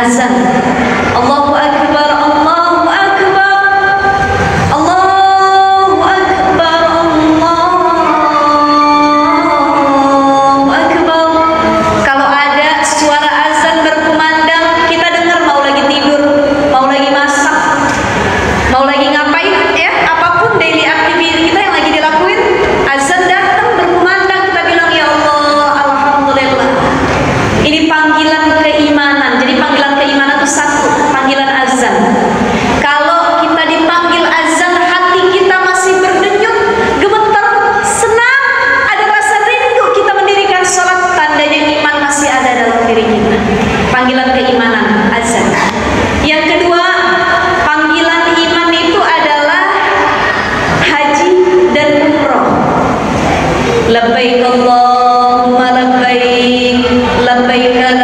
azan. Allahu akbar, Allahu akbar, Allahu akbar, Allahu akbar. Kalau ada suara azan berkumandang, kita dengar, mau lagi tidur, mau lagi masak, mau lagi ngapain ya, apapun daily activity kita yang lagi dilakuin, azan datang berkumandang, kita bilang ya Allah, alhamdulillah. Ini panggilan keimanan. Jadi panggilan keimanan itu satu, panggilan azan. Kalau kita dipanggil azan, hati kita masih berdenyut, gemetar, senang, ada rasa rindu, kita mendirikan sholat, tandanya iman masih ada dalam diri kita. Panggilan keimanan, azan. Yang kedua, panggilan iman itu adalah haji dan umroh. Labbaik Allahumma labbaik, labbaik la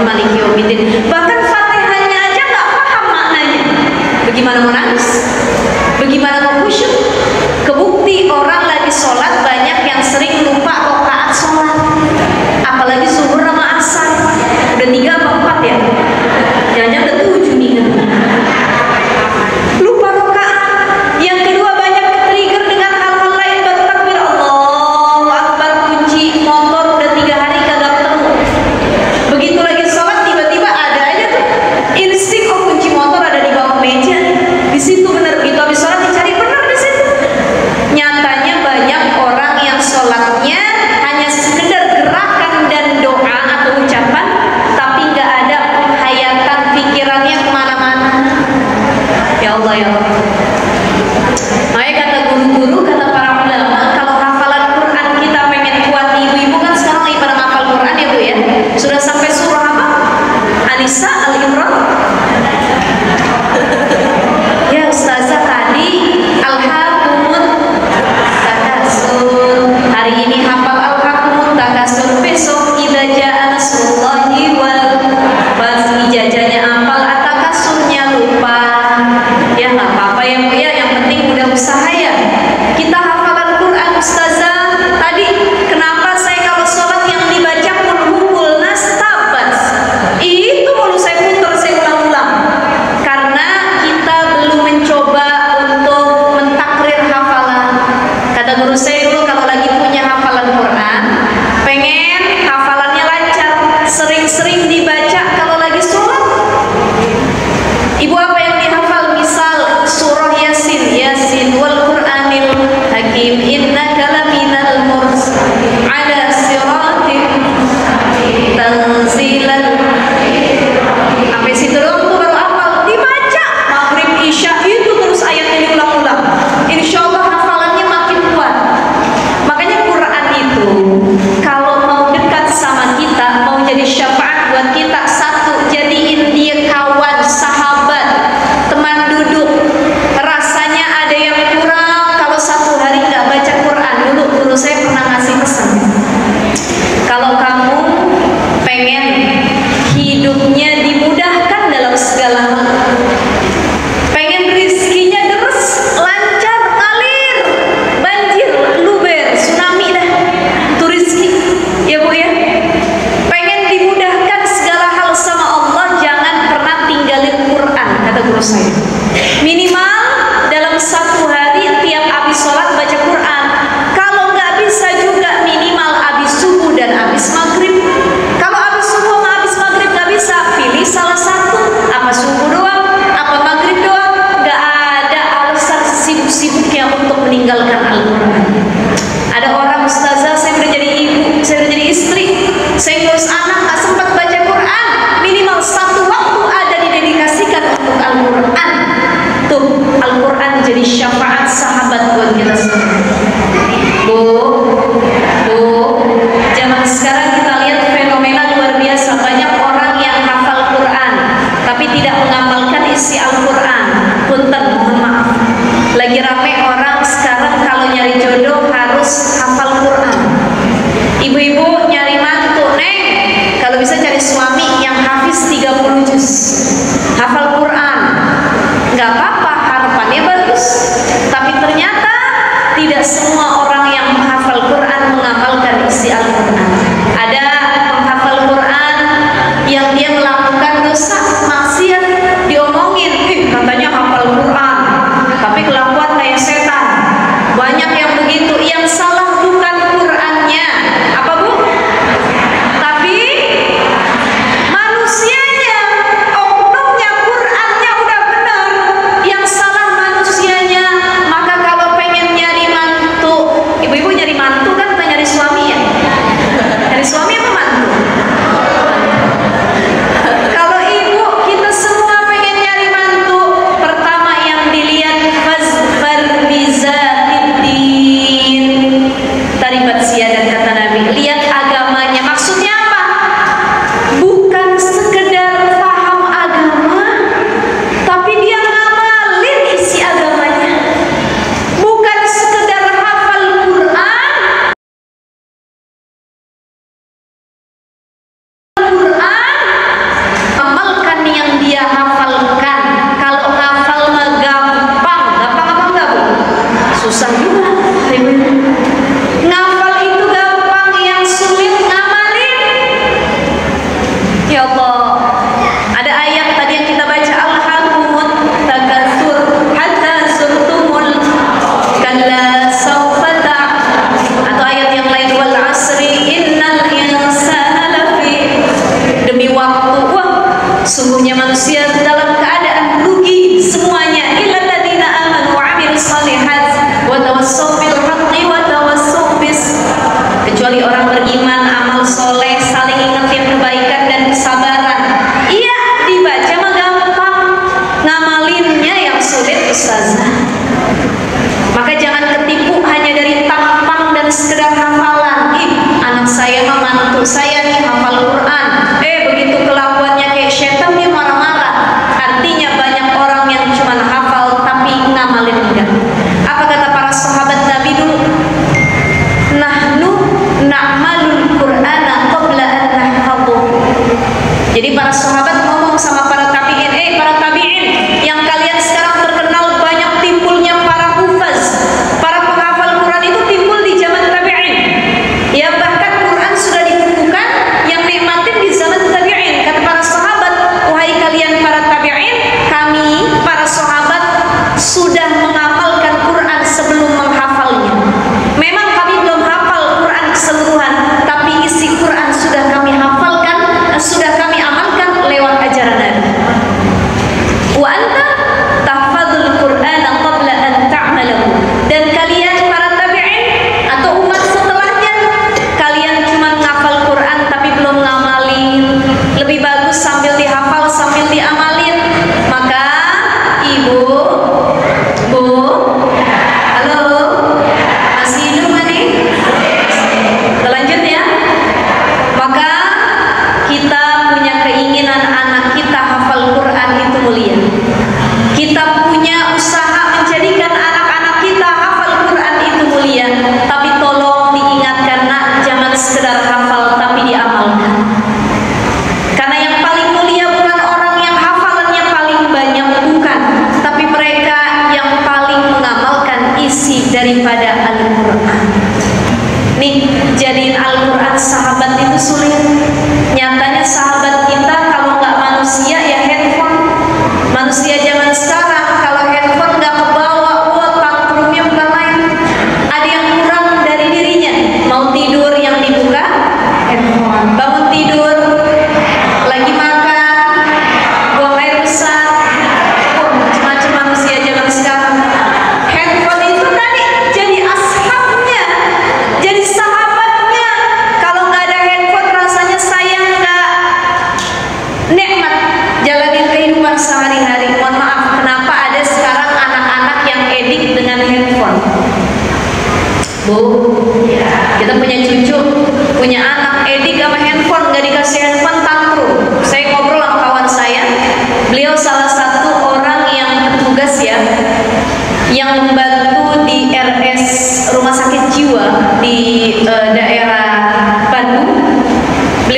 maliki yaumiddin. Bahkan Fatihahnya aja nggak paham maknanya. Bagaimana mau nangis? Bagaimana mau khusyuk? Kebukti orang lagi sholat banyak yang sering lupa rakaat sholat. Apalagi zuhur sama asar. Udah 3 apa 4 ya? Jangan-jangan udah 7 nih. Lupa rakaat. Yang kedua banyak trigger dengan hal-hal lain, baru takbir Allahu Akbar, kunci motor udah 3 hari kagak ketemu. Begitu lagi sholat tiba-tiba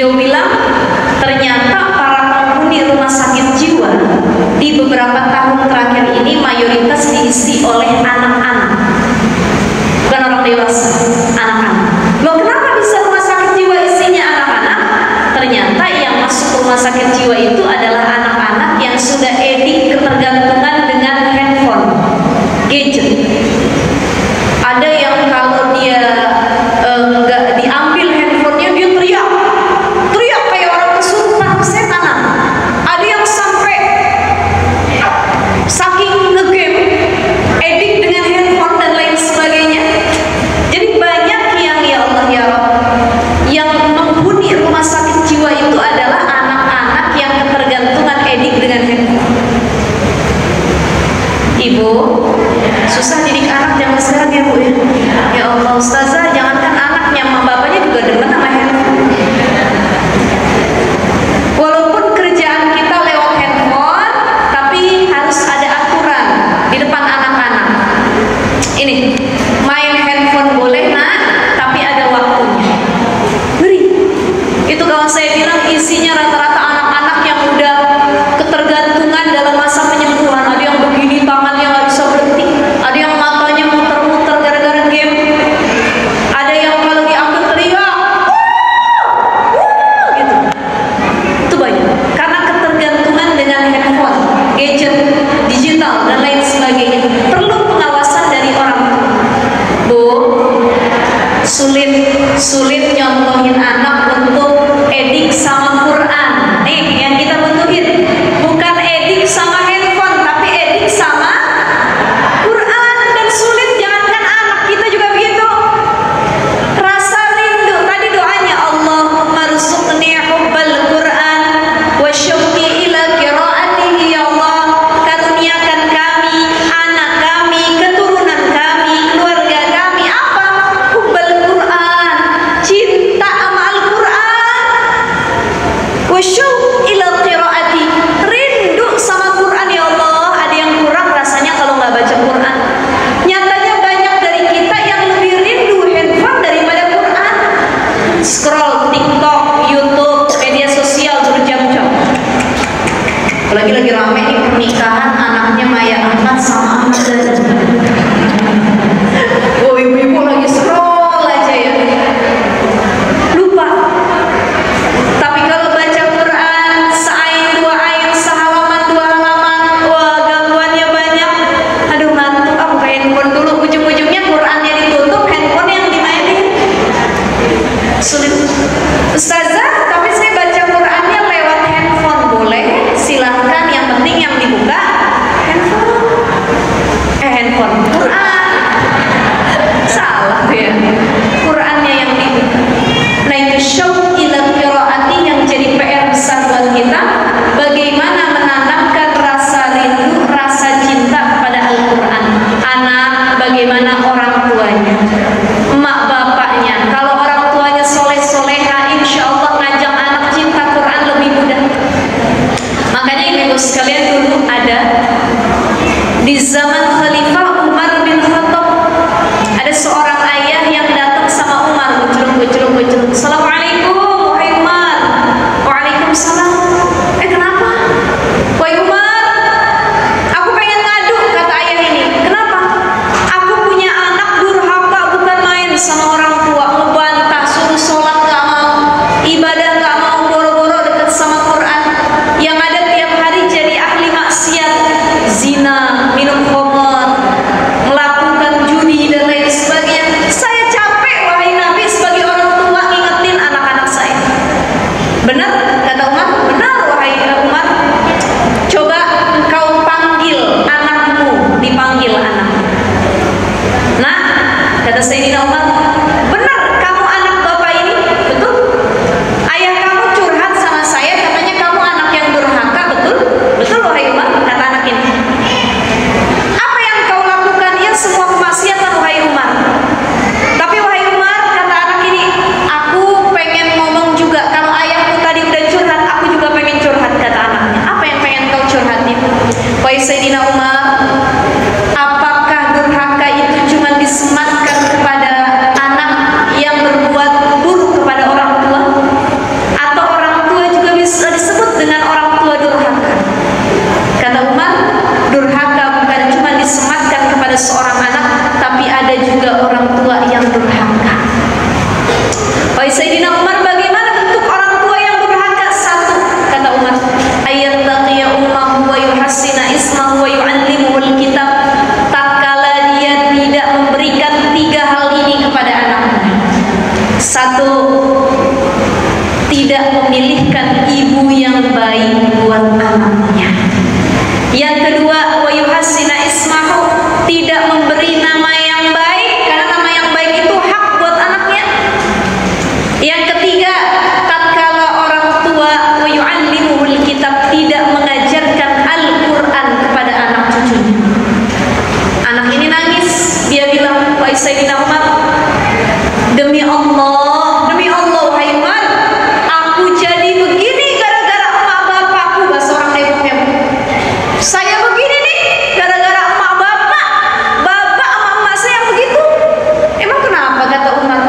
Beliau bilang ternyata para penghuni rumah sakit jiwa di beberapa tahun terakhir ini mayoritas diisi oleh anak-anak, bukan orang dewasa, anak-anak. Loh, kenapa bisa rumah sakit jiwa isinya anak-anak? Ternyata yang masuk rumah sakit jiwa itu adalah anak-anak yang sudah edik ketergantungan dengan handphone, gadget. Ada yang kalau dia nggak diambil handphonenya dia teriak kayak orang kesurupan, kesetanan. Ada yang sampai saking ngegame, edik dengan handphone dan lain sebagainya. Jadi banyak yang ya Allah ya Rabb, yang menghuni rumah sakit jiwa itu adalah anak-anak yang ketergantungan edik dengan handphone. Ibu, susah didik anak zaman sekarang ya Bu ya. Ya Allah Ustazah, jangankan anaknya, sama bapaknya juga demen sama handphone. Walaupun kerjaan kita lewat handphone, tapi harus ada aturan di depan anak-anak. Ini, main handphone boleh nak, tapi ada waktunya. Ngeri. Itu kawan saya bilang isinya rata-rata anak-anak yang udah ketergantungan dalam masa penyembuhan. Ada yang begini tangannya nggak bisa berhenti, ada yang matanya muter-muter gara-gara game, ada yang kalau diambil teriak, gitu. Itu banyak karena ketergantungan dengan handphone, gadget, digital dan lain sebagainya. Perlu pengawasan dari orang tua. Bu, sulit nyontohin anak untuk edik sama Quran. Nih yang kita butuhin bukan edik sama handphone, tapi edik sama Quran. Dan sulit, jangankan anak, kita juga begitu. Rasa rindu, tadi doanya Allahumma rzuqni hubbal Quran wa syauqi ila qiraatihi. Ya Allah, karuniakan kami, anak kami, keturunan kami, keluarga kami apa? Hubbal Quran, cinta sama Al-Quran. Wa syauq ila qiraati, rindu sama Quran. Ya Allah, ada yang kurang rasanya kalau nggak baca Quran. Nyatanya banyak dari kita yang lebih rindu handphone daripada Quran. Scroll TikTok, YouTube, media sosial berjam-jam. Apalagi lagi rame nih pernikahan anaknya Maya Ahmad sama Ahmad Dhani. Oh, ibu-ibu lagi scroll aja ya. Lupa. Tapi kalau baca Quran, seain dua ain, sehalaman dua halaman, wah gangguannya banyak. Aduh ngantuk, aku ke handphone dulu. Ujung-ujungnya Qurannya ditutup, handphone yang dimainin. Sulit. Ustazah, tapi saya baca Qurannya lewat handphone. Boleh, silahkan. Yang penting yang dibuka handphone. Handphone Quran. Salah ya. Qurannya yang dibuka. Nah itu syauq ila qiraati yang jadi PR besar buat kita. Bagaimana menanamkan rasa rindu, rasa cinta kepada Al-Quran. Anak, bagaimana orang tuanya, emak bapaknya. Kalau orang tuanya soleh-soleha, insya Allah ngajak anak cinta Quran lebih mudah. Makanya ibu sekalian, dulu ada di zaman Khalifah Umar bin Khattab, ada seorang ayah yang datang sama Umar, gujrung. Assalamualaikum, wahai Umar. Waalaikumsalam. Kenapa? Wahai Umar, aku pengen ngadu, kata ayah ini. Kenapa? Aku punya anak durhaka, bukan main sama orang tua, ngebantah, suruh sholat gak mau, ibadah gak mau, boro-boro deket sama Quran. Yang ada tiap hari jadi ahli maksiat, zina, minum khamar, melakukan judi dan lain sebagainya. Saya capek wahai Nabi sebagai orang tua ngingetin anak-anak saya. Benar kata Umar? Benar wahai Umar. Coba engkau panggil anakmu, dipanggil anak. Nah, kata Sayyidina Umar, benar kamu anak bapak ini? Betul. Ayah kamu curhat sama saya, katanya kamu anak yang durhaka, betul? Betul wahai Umar, kata anak ini. Apa yang kau lakukan? Ya semua kemaksiatan wahai Umar. Tapi wahai Umar, kata anak ini, aku pengen ngomong juga. Kalau ayahku tadi udah curhat, aku juga pengen curhat, kata anaknya. Apa yang pengen kau curhatin? Wahai Sayyidina Umar, apakah durhaka itu cuma disematkan kepada anak yang berbuat buruk kepada orang tua? Atau memilihkan ibu yang baik buat anaknya. Yang kedua, wa yuhassina ismahu, tidak memberi nama yang baik karena nama yang baik itu hak buat anaknya. Yang ketiga, tatkala orang tua wa yu'allimuhul kitab, tidak mengajarkan Al-Qur'an kepada anak cucunya. Anak ini nangis, dia bilang, "Wahai Sayyidina Umar, demi Allah, wahai Umar, aku jadi begini gara-gara emak bapakku." Bahasa orang Depoknya, saya begini nih gara-gara emak bapak sama emak saya begitu. Emang kenapa, kata Umar?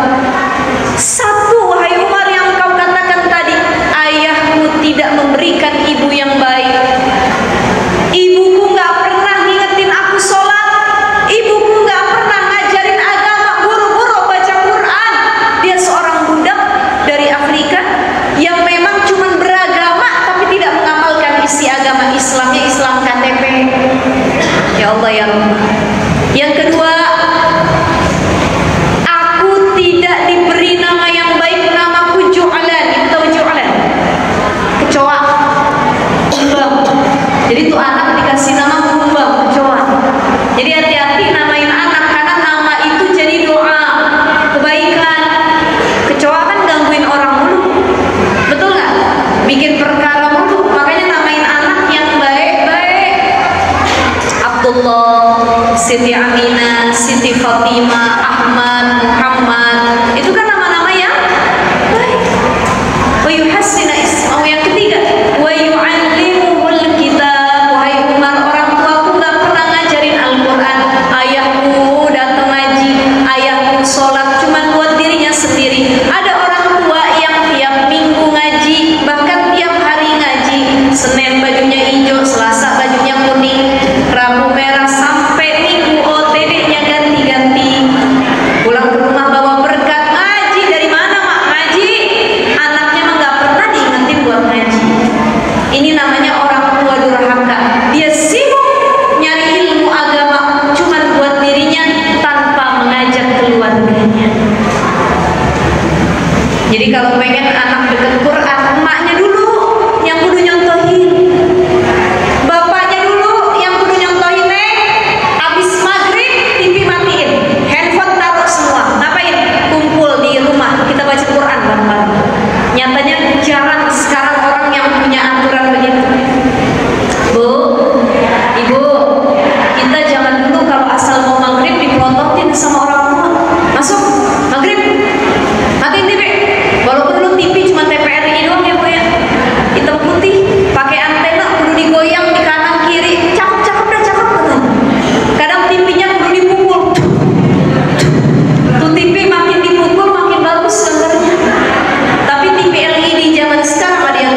Satu, wahai Umar, yang kau katakan tadi, ayahku tidak memberikan ibu yang baik. Ibuku gak pernah ngingetin aku sholat, ibuku gak pernah ngajarin agama, buru-buru baca Quran. Dia seorang budak dari Afrika yang memang cuma beragama tapi tidak mengamalkan isi agama Islamnya, Islam KTP. Ya Allah ya Allah. Yang kedua, aku tidak diberi nama yang baik, namaku Ju'lan. Itu tahu Ju'lan? Kecoa, kumbang. Jadi tuh anak dikasih nama kumbang, kecoa. Jadi hati-hati namain anak, karena nama itu jadi doa kebaikan. Kecoa kan gangguin orang mulu, betul nggak? Bikin perkara mulu. Makanya namain anak yang baik-baik. Abdullah, Siti Aminah, Siti Fatimah, Ahmad, Muhammad, itu kan nama-nama yang baik. Wa yuhassina ismahu. Yang ketiga, wa yu'allimuhul kitab. Wahai Umar, orang tuaku gak pernah ngajarin Al-Quran. Ayahku datang ngaji, ayahku sholat cuma buat dirinya sendiri. Ada orang tua yang tiap minggu ngaji, bahkan tiap hari ngaji. Senin bajunya hijau, Selasa bajunya kuning, Rabu merah, sampai Minggu OTD-nya ganti-ganti. Pulang ke rumah bawa berkat, ngaji. Dari mana mak? Ngaji. Anaknya mah gak pernah diingetin buat ngaji. Ini namanya orang tua durhaka. Dia sibuk nyari ilmu agama cuman buat dirinya tanpa mengajak keluarganya. Jadi kalau pengen anak deket Quran, emaknya dulu yang kudu nyontohin, bapaknya dulu yang kudu nyontohin. Abis maghrib TV matiin, handphone taruh semua. Ngapain? Kumpul di rumah, kita baca Quran bareng-bareng. Nyatanya jarang sekarang orang yang punya aturan begitu. Bu, ibu, kita zaman dulu kalau asal mau maghrib diprototin sama orang tua. Masuk maghrib, matiin TV. Walaupun lu TV cuma TVRI doang ya bu ya, hitam putih, pakai antena, kudu digoyang di kanan kiri, cakep dah cakep katanya. Kadang TV-nya kudu dipukul. Tuh TV makin dipukul makin bagus gambarnya. Tapi TV LED zaman sekarang ada yang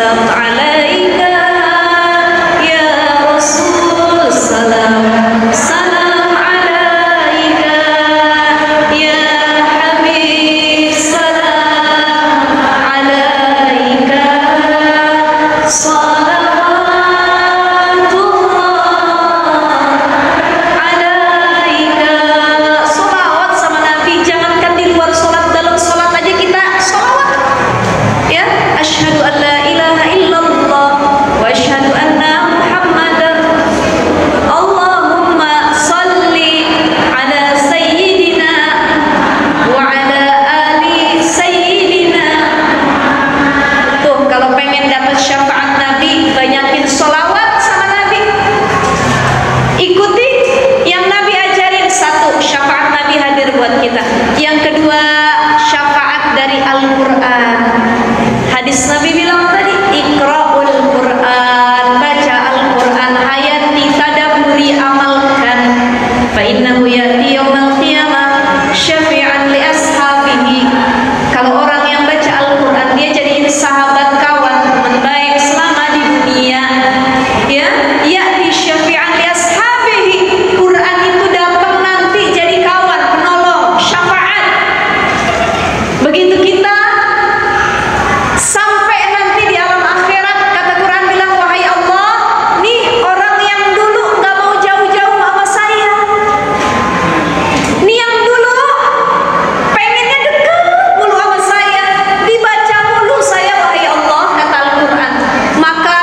salam alaika ya Rasul, salam salam alaika ya Habib, salam alaika kita. Yang kedua, syafaat dari Al-Quran. Hadis Nabi bilang tadi, Iqra'ul Quran, baca Al-Quran, hayati, tadabburi, amalkan. Fa innahu ya'ti yaumal qiyamah syafi'an li ashabihi. Kalau orang yang baca Al-Quran, dia jadiin sahabat, kawan, teman baik selama di dunia. Ya, ya'ti syafi'an li ashabihi. Quran itu datang nanti jadi kawan, penolong, syafaat. Begitu kita sampai nanti di alam akhirat, kata Quran bilang, wahai Allah, nih orang yang dulu gak mau jauh-jauh sama saya, nih yang dulu pengennya deket mulu sama saya, dibaca mulu saya, wahai Allah, kata Al-Quran, maka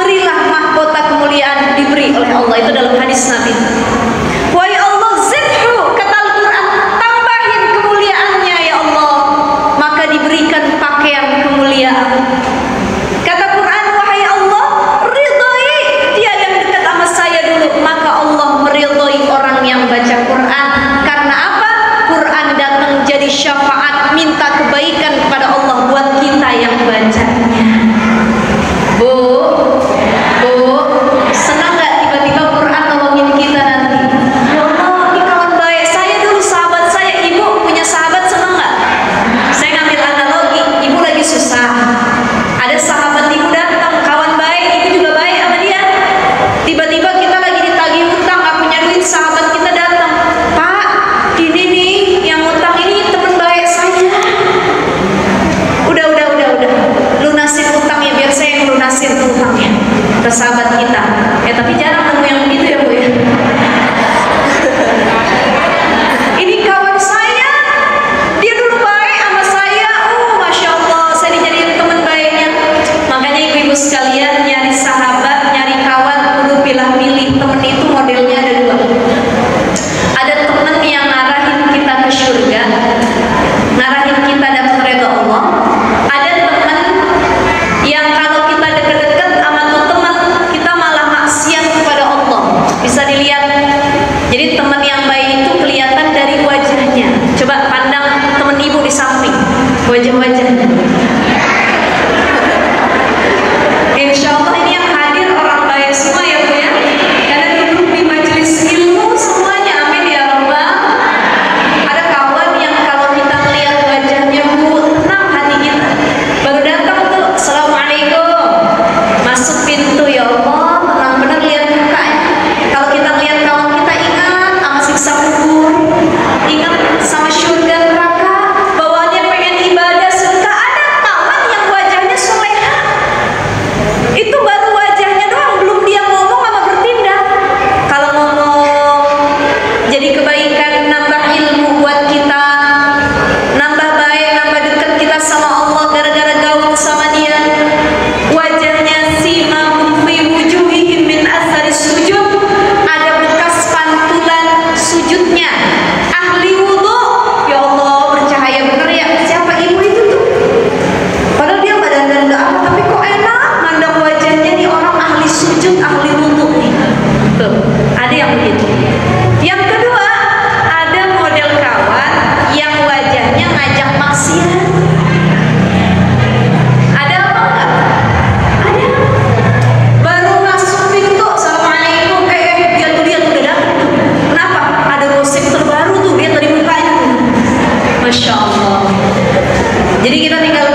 berilah mahkota kemuliaan, diberi oleh Allah. Itu dalam hadis Nabi. Wahai Allah, zidhu, kata Al-Quran, tambahin kemuliaannya ya Allah, maka diberikan pakaian kemuliaan. Kata Quran, wahai Allah, ridhoi dia yang dekat sama saya dulu, maka Allah meridhoi orang yang baca Quran. Karena apa? Quran datang jadi syafaat, minta kebaikan kepada Allah buat kita yang bacanya. Bu, senang gak tiba-tiba Quran nolongin kita nanti? Ya Allah, ini kawan baik saya dulu, sahabat saya. Ibu punya sahabat, senang gak? Saya ngambil analogi, ibu lagi susah, ada sahabat ibu datang, kawan baik, ibu juga baik sama dia. Tiba-tiba kita lagi ditagih hutang, gak punya duit, sahabat kita datang, Pak, ini nih yang hutang ini teman baik saya. Udah, lunasin hutangnya, biar saya yang lunasin hutangnya ke sahabat kita. Tapi jarang nemu yang begitu ya Bu ya. Ini kawan saya, dia dulu baik sama saya, Masya Allah, saya dijadiin teman baiknya. Makanya ibu-ibu sekalian, nyari sahabat, nyari kawan, kudu pilih-pilih. Temen itu modelnya ada dua. Ada temen yang ngarahin kita ke surga, ngarahin kita dapat ridha Allah. Ada temen yang kalau kita deket-deket sama tuh temen, kita malah maksiat kepada Allah. Bisa dilihat. Jadi teman yang baik itu kelihatan dari wajahnya. Coba pandang teman ibu di samping, wajah-wajahnya. Insya Allah ini yang hadir orang baik semua ya Bu ya. Karena duduk di majelis ilmu semuanya, amin ya Rabbal. Ada kawan yang kalau kita melihat wajahnya Bu, tenang hati kita. Baru datang tuh, Assalamualaikum, masuk pintu, ya Allah, tenang bener lihat mukanya. Kalau kita lihat kawan kita, ingat sama siksa kubur, ingat sama surga neraka, bawaannya pengen ibadah sedekah. Ada kawan yang wajahnya soleha, itu baru wajahnya doang, belum dia ngomong sama bertindak. Kalau ngomong jadi kebaikan, nambah ilmu buat kita, nambah baik, nambah dekat kita sama Allah gara-gara gaul sama dia. Wajahnya simahum fi wujuhihim min atharis sujud, ada bekas pantulan sujudnya. Ahli wudu, ya Allah, bercahaya bener ya. Siapa ibu itu tuh? Padahal dia badan dan gak apa, tapi kok enak mandang wajahnya nih orang ahli sujud, ahli wudu nih. Tuh, ada yang begitu. Yang kedua, ada model kawan yang wajahnya ngajak maksiat. Ada apa enggak? Ada. Baru masuk pintu, Assalamualaikum, dia tuh udah dapet tuh. Kenapa? Ada gosip terbaru tuh, dia tadi mukanya tuh. Masya Allah. Jadi kita tinggal